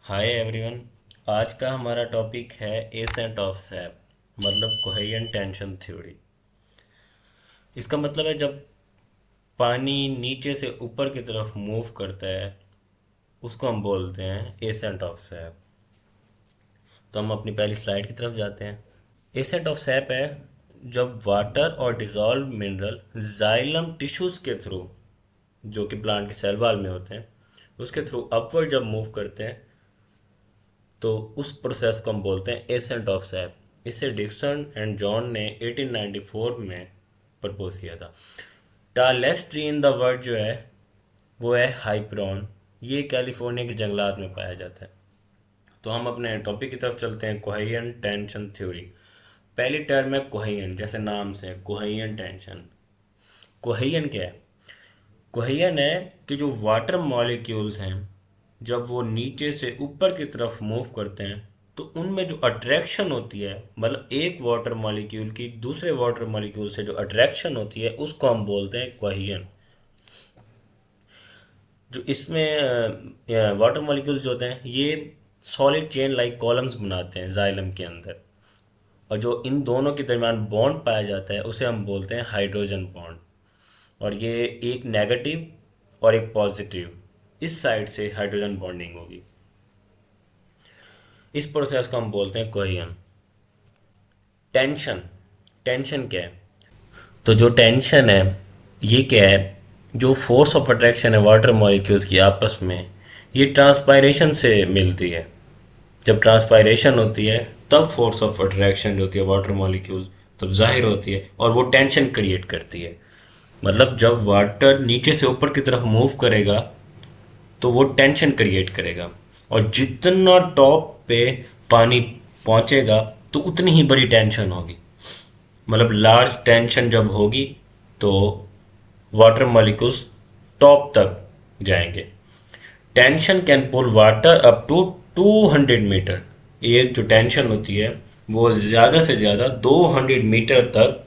Hi everyone. आज का हमारा टॉपिक है एसेंट ऑफ सैप, मतलब कोहेरेंट टेंशन थ्योरी। इसका मतलब है जब पानी नीचे से ऊपर की तरफ मूव करता है उसको हम बोलते हैं एसेंट ऑफ सैप। तो हम अपनी पहली स्लाइड की तरफ जाते हैं। एसेंट ऑफ सैप है जब वाटर और डिजॉल्व मिनरल जाइलम टिश्यूज के थ्रू, जो कि प्लांट के सेल वॉल में होते हैं, उसके थ्रू अपवर्ड जब मूव करते हैं तो उस प्रोसेस को हम बोलते हैं एसेंट ऑफ सैप। इसे डिक्सन एंड जॉन ने 1894 में प्रपोज किया था। Tallest tree in the world जो है वो है हाइप्रॉन। ये कैलिफोर्निया के जंगलात में पाया जाता है। तो हम अपने टॉपिक की तरफ चलते हैं, कोहेरेंट टेंशन थ्योरी। पहली टर्म है कोहेरेंट, जैसे नाम से कोहेरेंट टेंशन। कोहेरेंट क्या है? कोहेरेंट है कि जो वाटर मॉलिक्यूल्स हैं जब वो नीचे से ऊपर की तरफ मूव करते हैं तो उनमें जो अट्रैक्शन होती है, मतलब एक वाटर मॉलिक्यूल की दूसरे वाटर मॉलिक्यूल से जो अट्रैक्शन होती है उसको हम बोलते हैं कोहेरेंट। जो इसमें वाटर मॉलिक्यूल्स जो होते हैं ये सॉलिड चेन लाइक कॉलम्स बनाते हैं जाइलम के अंदर, और जो इन दोनों के दरमियान बॉन्ड पाया जाता है उसे हम बोलते हैं हाइड्रोजन बॉन्ड। और ये एक नेगेटिव और एक पॉजिटिव, इस साइड से हाइड्रोजन बॉन्डिंग होगी। इस प्रोसेस को हम बोलते हैं कोहेरेंट। टेंशन, टेंशन क्या है? तो जो टेंशन है ये क्या है? जो फोर्स ऑफ अट्रैक्शन है वाटर मॉलिक्यूल्स की आपस में, ये ट्रांसपायरेशन से मिलती है। जब ट्रांसपायरेशन होती है तब फोर्स ऑफ अट्रैक्शन जो होती है वाटर मॉलिक्यूल्स तब जाहिर होती है और वो टेंशन क्रिएट करती है। मतलब जब वाटर नीचे से ऊपर की तरफ मूव करेगा तो वो टेंशन क्रिएट करेगा, और जितना टॉप पे पानी पहुंचेगा तो उतनी ही बड़ी टेंशन होगी। मतलब लार्ज टेंशन जब होगी तो वाटर मॉलिक्यूल्स टॉप तक जाएंगे। Tension can pull water up to 200 metre. एक जो टेंशन होती है वो ज़्यादा से ज़्यादा 200 मीटर तक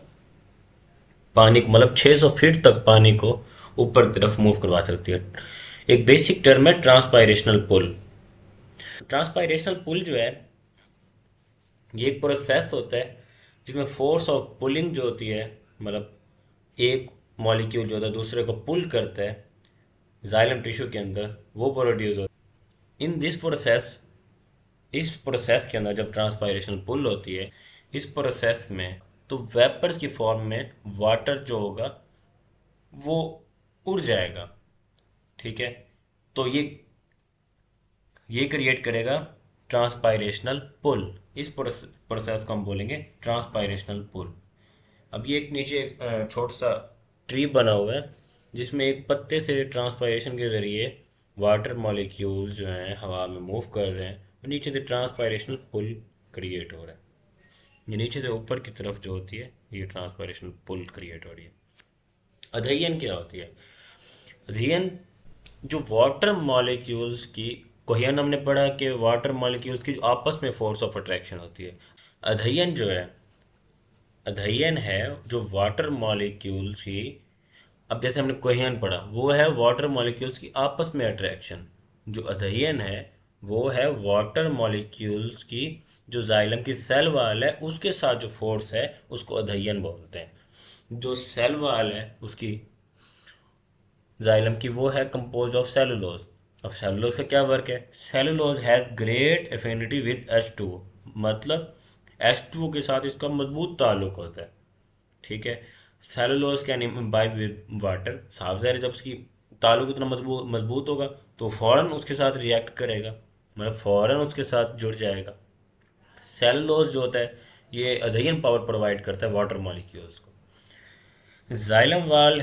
पानी को, मतलब 600 फीट तक पानी को ऊपर की तरफ मूव करवा सकती है। एक बेसिक टर्म है ट्रांसपायरेशनल पुल। ट्रांसपायरेशनल पुल जो है ये एक प्रोसेस होता है जिसमें फोर्स ऑफ पुलिंग जो होती है, मतलब एक मॉलिक्यूल जो होता है दूसरे को पुल करता है जाइलम टिश्यू के अंदर, वो प्रोड्यूस होता है। इन दिस प्रोसेस, इस प्रोसेस के अंदर जब ट्रांसपायरेशन पुल होती है, इस प्रोसेस में तो वेपर्स की फॉर्म में वाटर जो होगा वो उड़ जाएगा। ठीक है, तो ये क्रिएट करेगा ट्रांसपायरेशनल पुल। इस प्रोसेस को हम बोलेंगे ट्रांसपायरेशनल पुल। अब ये एक नीचे एक छोटा सा ट्री बना हुआ है जिसमें एक पत्ते से ट्रांसपायरेशन के जरिए वाटर मॉलिक्यूल जो हैं हवा में मूव कर रहे हैं और नीचे से ट्रांसपायरेशनल पुल क्रिएट हो रहा है। ये नीचे से ऊपर की तरफ जो होती है ये ट्रांसपायरेशनल पुल क्रिएट हो रही है। अध्ययन क्या होती है? अध्ययन जो वाटर मॉलिक्यूल्स की, कोहेरेंट हमने पढ़ा कि वाटर मॉलिक्यूल्स की जो आपस में फोर्स ऑफ अट्रैक्शन होती है। अध्ययन जो है, अध्ययन है जो वाटर मॉलिक्यूल्स की, अब जैसे हमने कोहेरेंट पढ़ा वो है वाटर मॉलिक्यूल्स की आपस में अट्रैक्शन। जो अध्ययन है वो है वाटर मॉलिक्यूल्स की जो जाइलम की सेल वाल है उसके साथ जो फोर्स है उसको अध्ययन बोलते हैं। जो सेल वाल है उसकी, जाइलम की, वो है कंपोज ऑफ सेलुलोज। अब सेलुलोज का क्या वर्क है? Cellulose has great affinity with H2, मतलब H2O के साथ इसका मजबूत ताल्लुक होता है। ठीक है, cellulose can imbibe with water. साफ ज़ाहिर है जब उसकी ताल्लुक इतना मजबूत मजबूत होगा तो फौरन उसके साथ रिएक्ट करेगा, मतलब फौरन उसके साथ जुड़ जाएगा। सेलुलोज जो होता है ये अध्ययन पावर प्रोवाइड करता है वाटर मॉलिक्यूल्स को। Xylem wall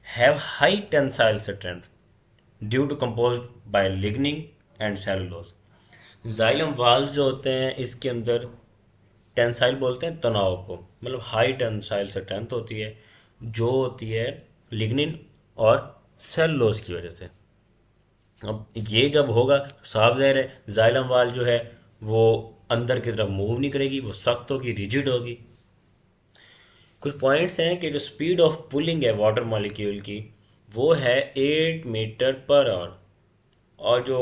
have high tensile strength due to composed by lignin and cellulose। Xylem walls जो होते हैं इसके अंदर टेंसाइल बोलते हैं तनाव को, मतलब हाई टेंसाइल स्ट्रेंथ होती है जो होती है लिग्निन और सेलुलोज की वजह से। अब ये जब होगा तो साफ ज़ाहिर है जाइलम वाल जो है वो अंदर की तरफ मूव नहीं करेगी, वो सख्त होगी, रिजिड होगी। कुछ पॉइंट्स हैं कि जो स्पीड ऑफ पुलिंग है वाटर मॉलिक्यूल की वो है 8 मीटर पर आवर, और जो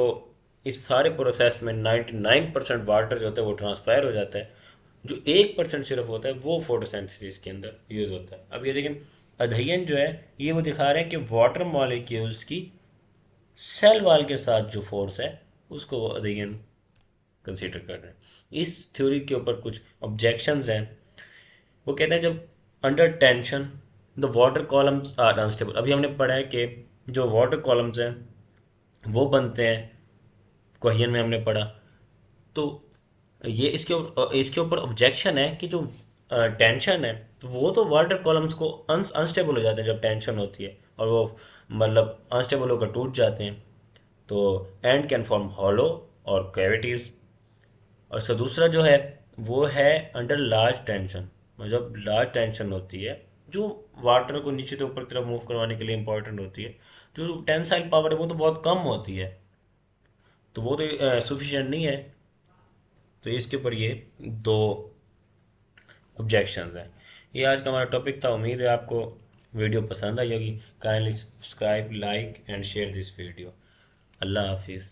इस सारे प्रोसेस में 99% वाटर जो होता है वो ट्रांसपायर हो जाता है। जो 1% सिर्फ होता है वो फोटोसिंथेसिस के अंदर यूज़ होता है। अब ये देखिए, अध्ययन जो है ये वो दिखा रहे हैं कि वाटर मॉलिक्यूल्स की सेल वाल के साथ जो फोर्स है उसको वो अध्ययन कंसीडर कर रहे हैं। इस थ्योरी के ऊपर कुछ ऑब्जेक्शंस हैं। वो कहते हैं जब under tension the water columns are unstable. अभी हमने पढ़ा है कि जो वाटर कॉलम्स हैं वो बनते हैं, क्वेश्चन में हमने पढ़ा। तो ये इसके ऊपर ऑब्जेक्शन है कि जो टेंशन है तो वो तो वाटर कॉलम्स को अनस्टेबल हो जाते हैं जब टेंशन होती है, और वो मतलब अनस्टेबल होकर टूट जाते हैं। तो एंड कैन फॉर्म हॉलो और कैविटीज। और इसका दूसरा जो है वो है अंडर लार्ज टेंशन। जब लार्ज टेंशन होती है जो वाटर को नीचे से ऊपर की तरफ मूव करवाने के लिए इंपॉर्टेंट होती है, जो टेंसाइल पावर है वो तो बहुत कम होती है, तो वो तो सफिशिएंट नहीं है। तो इसके ऊपर ये दो ऑब्जेक्शंस हैं। ये आज का हमारा टॉपिक था। उम्मीद है आपको वीडियो पसंद आई होगी। Kindly subscribe, like and share this video. अल्लाह हाफिज़।